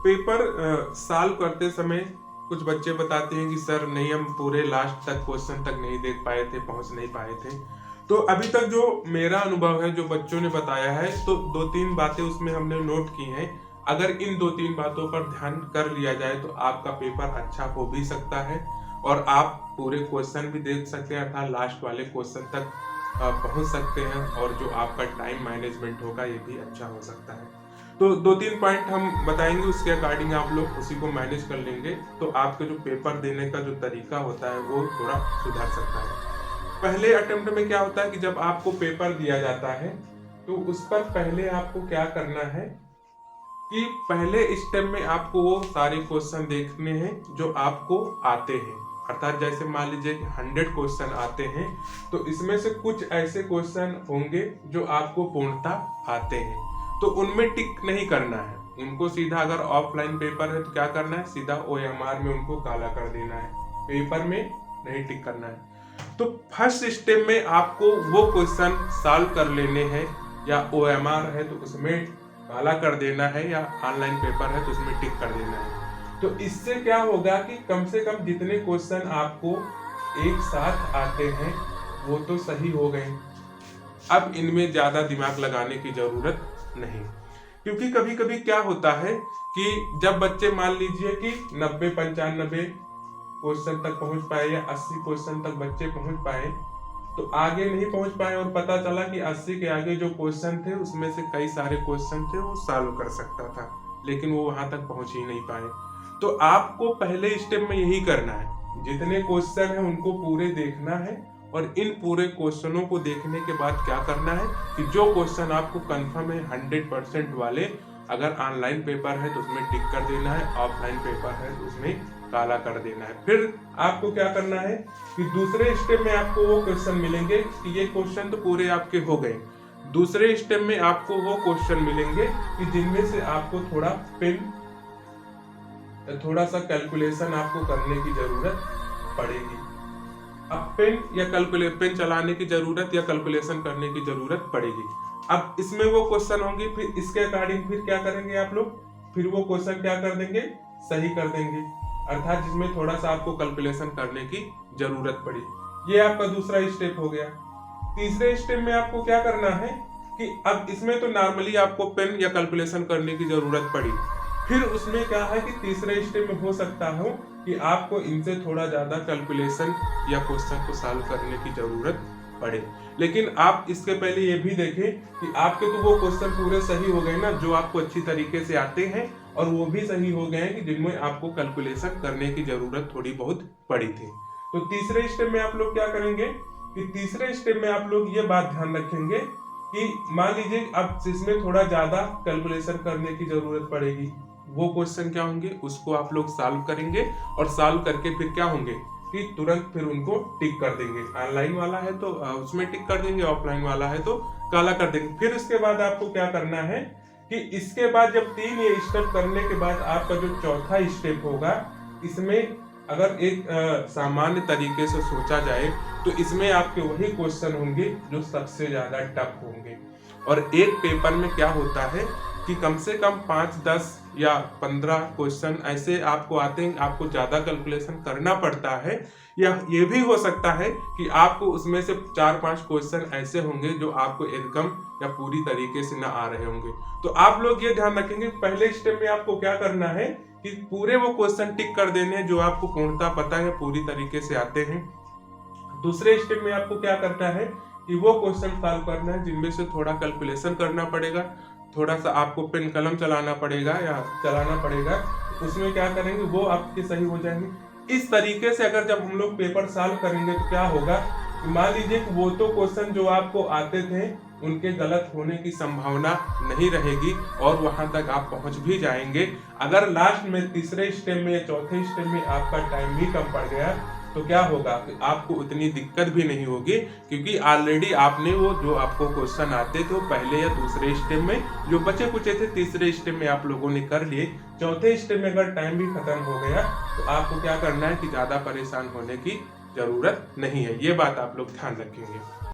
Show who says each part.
Speaker 1: Paper solve करते समय कुछ बच्चे बताते हैं कि सर नहीं, हम पूरे लास्ट तक क्वेश्चन तक नहीं देख पाए थे, पहुंच नहीं पाए थे। तो अभी तक जो मेरा अनुभव है, जो बच्चों ने बताया है, तो 2-3 बातें उसमें हमने नोट की हैं। अगर इन 2-3 बातों पर ध्यान कर लिया जाए तो आपका पेपर अच्छा हो भी सकता है और आप पूरे क्वेश्चन भी देख सकते हैं, अर्थात लास्ट वाले क्वेश्चन तक पहुंच सकते हैं और जो आपका टाइम मैनेजमेंट होगा ये भी अच्छा हो सकता है। तो 2-3 पॉइंट हम बताएंगे, उसके अकॉर्डिंग आप लोग उसी को मैनेज कर लेंगे तो आपके जो पेपर देने का जो तरीका होता है वो थोड़ा सुधर सकता है। पहले अटेम्प्ट में क्या होता है कि जब आपको पेपर दिया जाता है तो उस पर पहले आपको क्या करना है कि पहले स्टेप में आपको वो सारे क्वेश्चन देखने हैं जो आपको आते हैं। अर्थात जैसे मान लीजिए कि 100 क्वेश्चन आते हैं तो इसमें से कुछ ऐसे क्वेश्चन होंगे जो आपको पूर्णतः आते हैं, तो उनमें टिक नहीं करना है उनको। सीधा अगर ऑफलाइन पेपर है तो क्या करना है, सीधा OMR में उनको काला कर देना है, पेपर में नहीं टिक करना है। तो फर्स्ट स्टेप में आपको वो क्वेश्चन सॉल्व कर लेने हैं, या OMR है तो उसमें काला कर देना है, या ऑनलाइन पेपर है तो उसमें टिक कर देना है। तो इससे क्या होगा कि कम से कम जितने क्वेश्चन आपको एक साथ आते हैं वो तो सही हो गए। अब इनमें ज्यादा दिमाग लगाने की जरूरत नहीं, क्योंकि कभी कभी क्या होता है कि जब बच्चे मान लीजिए कि 90-95 क्वेश्चन तक पहुंच पाए या 80 क्वेश्चन तक बच्चे पहुंच पाए, तो आगे नहीं पहुंच पाए और पता चला कि 80 के आगे जो क्वेश्चन थे उसमें से कई सारे क्वेश्चन थे वो सॉल्व कर सकता था, लेकिन वो वहां तक पहुंच ही नहीं पाए। तो आपको पहले स्टेप में यही करना है, जितने क्वेश्चन है उनको पूरे देखना है और इन पूरे क्वेश्चनों को देखने के बाद क्या करना है कि जो क्वेश्चन आपको कंफर्म है 100% वाले, अगर ऑनलाइन पेपर है तो उसमें टिक कर देना है, ऑफलाइन पेपर है तो उसमें काला कर देना है। फिर आपको क्या करना है कि दूसरे स्टेप में आपको वो क्वेश्चन मिलेंगे कि ये क्वेश्चन तो पूरे आपके हो गए। दूसरे स्टेप में आपको वो क्वेश्चन मिलेंगे कि जिनमें से आपको थोड़ा सा कैलकुलेशन आपको करने की जरूरत पड़ेगी। अब पेन चलाने की जरूरत या कैलकुलेशन करने की जरूरत पड़ेगी। अब इसमें वो क्वेश्चन होंगे, फिर इसके अकॉर्डिंग फिर क्या करेंगे आप लोग, फिर वो क्वेश्चन क्या कर देंगे, सही कर देंगे, अर्थात जिसमें थोड़ा सा आपको कैलकुलेशन करने की जरूरत पड़ी। ये आपका दूसरा स्टेप हो गया। तीसरे स्टेप में आपको क्या करना है कि अब इसमें तो नॉर्मली आपको पेन या कैलकुलेशन करने की जरूरत पड़ी, फिर उसमें क्या है कि तीसरे स्टेप में हो सकता हो कि आपको इनसे थोड़ा ज्यादा कैलकुलेशन या क्वेश्चन को सॉल्व करने की जरूरत पड़े। लेकिन आप इसके पहले ये भी देखें कि आपके तो वो क्वेश्चन पूरे सही हो गए ना जो आपको अच्छी तरीके से आते हैं, और वो भी सही हो गए हैं कि जिनमें आपको कैलकुलेशन करने की जरूरत थोड़ी बहुत पड़ी थी। तो तीसरे स्टेप में आप लोग क्या करेंगे कि तीसरे स्टेप में आप लोग ये बात ध्यान रखेंगे कि मान लीजिए अब इसमें थोड़ा ज्यादा कैलकुलेशन करने की जरूरत पड़ेगी, वो क्वेश्चन क्या होंगे उसको आप लोग सॉल्व करेंगे, और सॉल्व करके फिर क्या होंगे कि तुरंत फिर उनको टिक कर देंगे। ऑनलाइन वाला है तो उसमें टिक कर देंगे, ऑफलाइन वाला है तो काला कर देंगे। फिर उसके बाद आपको क्या करना है कि इसके बाद जब 3 ये स्टेप करने के बाद आपका जो चौथा स्टेप होगा, इसमें अगर एक सामान्य तरीके से सोचा जाए तो इसमें आपके वही क्वेश्चन होंगे जो सबसे ज्यादा टफ होंगे। और एक पेपर में क्या होता है कि कम से कम 5, 10 या 15 क्वेश्चन ऐसे आपको आते हैं, आपको ज्यादा कैलकुलेशन करना पड़ता है, या ये भी हो सकता है कि आपको उसमें से 4-5 क्वेश्चन ऐसे होंगे जो आपको एकदम या पूरी तरीके से ना आ रहे होंगे। तो आप लोग ये ध्यान रखेंगे पहले स्टेप में आपको क्या करना है कि पूरे वो क्वेश्चन टिक कर देने हैं जो आपको पूर्णतः पता है, पूरी तरीके से आते हैं। दूसरे स्टेप में आपको क्या करना है कि वो क्वेश्चन सॉल्व करना है जिनमें से थोड़ा कैलकुलेशन करना पड़ेगा, थोड़ा सा आपको पेन कलम चलाना पड़ेगा या चलाना पड़ेगा, उसमें क्या करेंगे वो आपके सही हो जाएंगे। इस तरीके से अगर जब हम लोग पेपर सॉल्व करेंगे तो क्या होगा, मान लीजिए कि वो तो क्वेश्चन जो आपको आते थे उनके गलत होने की संभावना नहीं रहेगी और वहां तक आप पहुंच भी जाएंगे। अगर लास्ट में तीसरे स्टेप में या चौथे स्टेप में आपका टाइम भी कम पड़ गया तो क्या होगा कि आपको उतनी दिक्कत भी नहीं होगी, क्योंकि ऑलरेडी आपने वो जो आपको क्वेश्चन आते थे वो पहले या दूसरे स्टेप में जो बचे कुचे थे तीसरे स्टेप में आप लोगों ने कर लिए। चौथे स्टेप में अगर टाइम भी खत्म हो गया तो आपको क्या करना है कि ज्यादा परेशान होने की जरूरत नहीं है। ये बात आप लोग ध्यान रखेंगे।